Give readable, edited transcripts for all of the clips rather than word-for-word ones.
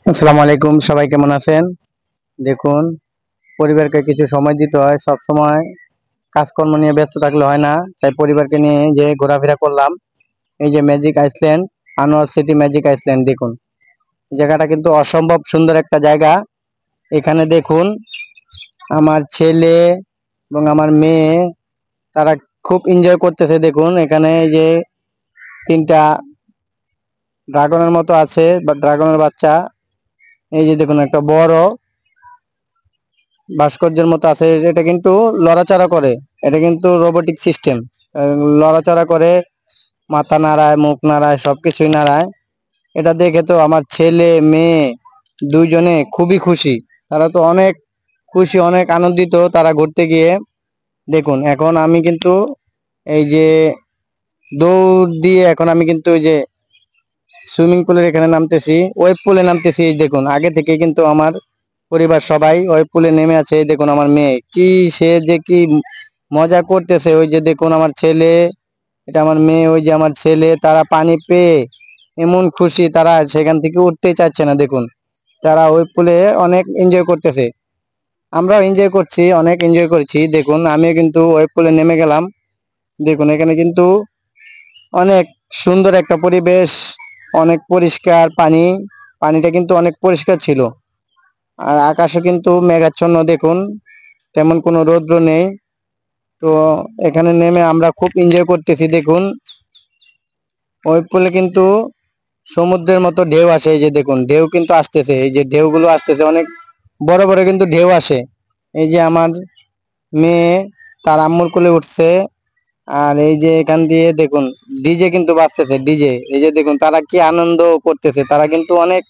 আসসালামু আলাইকুম, সবাই কেমন আছেন? দেখুন, পরিবারকে কিছু সময় দিতে হয়। সব সময় কাজকর্ম নিয়ে ব্যস্ত থাকলে হয় না, তাই পরিবারকে নিয়ে যে ঘোরাফেরা করলাম। এই যে magic Iceland, Anwar city magic Iceland, দেখুন জায়গাটা কিন্তু অসম্ভব সুন্দর একটা জায়গা। এখানে দেখুন আমার ছেলে এবং আমার মেয়ে, তারা খুব এনজয় করতেছে। দেখুন এখানে এই যে তিনটা ড্রাগনের মতো আছে বা ড্রাগনের বাচ্চা। এই যে দেখুন একটা বড় ভাস্কর্যের মতো আছে, এটা কিন্তু লড়াচড়া করে। এটা কিন্তু রোবোটিক সিস্টেম, লড়াচড়া করে, মাথা নাড়ায়, মুখ নাড়ায়, সবকিছুই নাড়ায়। এটা দেখে তো আমার ছেলে মেয়ে দুইজনে খুবই খুশি। তারা তো অনেক খুশি, অনেক আনন্দিত তারা ঘুরতে গিয়ে। দেখুন এখন আমি কিন্তু এই যে দৌড় দিয়ে এখন আমি কিন্তু ওই যে সুইমিং পুলের এখানে নামতেছি, ওয়েব পুলে নামতেছি। এই দেখুন আগে থেকে কিন্তু আমার পরিবার সবাই ওয়েব পুলে নেমে আছে। এই দেখুন আমার মেয়ে কি, সে যে কি মজা করতেছে। ওই যে দেখুন আমার ছেলে, এটা আমার মেয়ে, ওই যে আমার ছেলে, তারা পানি পেয়ে এমন খুশি, তারা সেখান থেকে উঠতেই চাচ্ছে না। দেখুন তারা ওয়েব পুলে অনেক এনজয় করতেছে, আমরাও এনজয় করছি, অনেক এনজয় করছি। দেখুন আমিও কিন্তু ওয়েব পুলে নেমে গেলাম। দেখুন এখানে কিন্তু অনেক সুন্দর একটা পরিবেশ, অনেক পরিষ্কার পানি, পানিটা কিন্তু অনেক পরিষ্কার ছিল। আর আকাশে কিন্তু মেঘাচ্ছন্ন, দেখুন তেমন কোনো রৌদ্র নেই। তো এখানে নেমে আমরা খুব এনজয় করতেছি। দেখুন ওই পুলে কিন্তু সমুদ্রের মতো ঢেউ আসে। এই যে দেখুন ঢেউ কিন্তু আসতেছে, এই যে ঢেউগুলো আসতেছে, অনেক বড় বড় কিন্তু ঢেউ আসে। এই যে আমার মেয়ে তার আম্মুর কোলে উঠছে। আর এই যে এখান দিয়ে দেখুন ডিজে কিন্তু বাজতেছে, ডিজে। এই যে দেখুন তারা কি আনন্দ করতেছে, তারা কিন্তু অনেক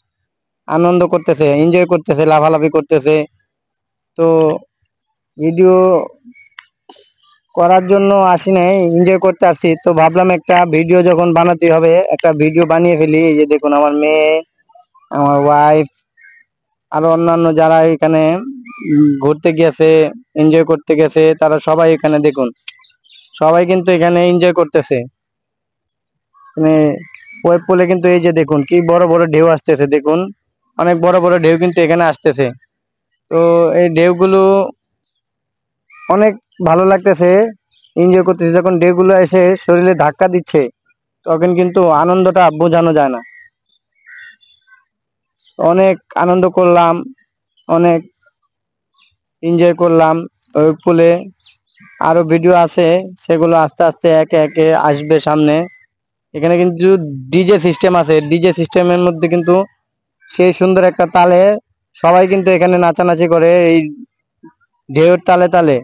আনন্দ করতেছে, এনজয় করতেছে, লাফালাফি করতেছে। তো ভিডিও করার জন্য আসি নাই, এনজয় করতে আসছি। তো ভাবলাম একটা ভিডিও যখন বানাতে হবে, একটা ভিডিও বানিয়ে ফেলি। এই যে দেখুন আমার মেয়ে, আমার ওয়াইফ, আরো অন্যান্য যারা এখানে ঘুরতে গেছে, এনজয় করতে গেছে, তারা সবাই এখানে দেখুন, সবাই কিন্তু এখানে এনজয় করতেছে। মানে ওয়েব পুলে কিন্তু এই যে দেখুন কি বড় বড় ঢেউ আসতেছে। দেখুন অনেক বড় বড় ঢেউ কিন্তু এখানে আসতেছে। তো এই ঢেউগুলো অনেক ভালো লাগতেছে, এনজয় করতেছে। যখন ঢেউগুলো এসে শরীরে ধাক্কা দিচ্ছে, তখন কিন্তু আনন্দটা বোঝানো যায় না। অনেক আনন্দ করলাম, অনেক এনজয় করলাম ওই পুলে। আরো ভিডিও আছে, সেগুলো আস্তে আস্তে একে একে আসবে সামনে। এখানে কিন্তু ডিজে সিস্টেম আছে, ডিজে সিস্টেমের মধ্যে কিন্তু সেই সুন্দর একটা তালে সবাই কিন্তু এখানে নাচানাচি করে, এই ঢেউর তালে তালে।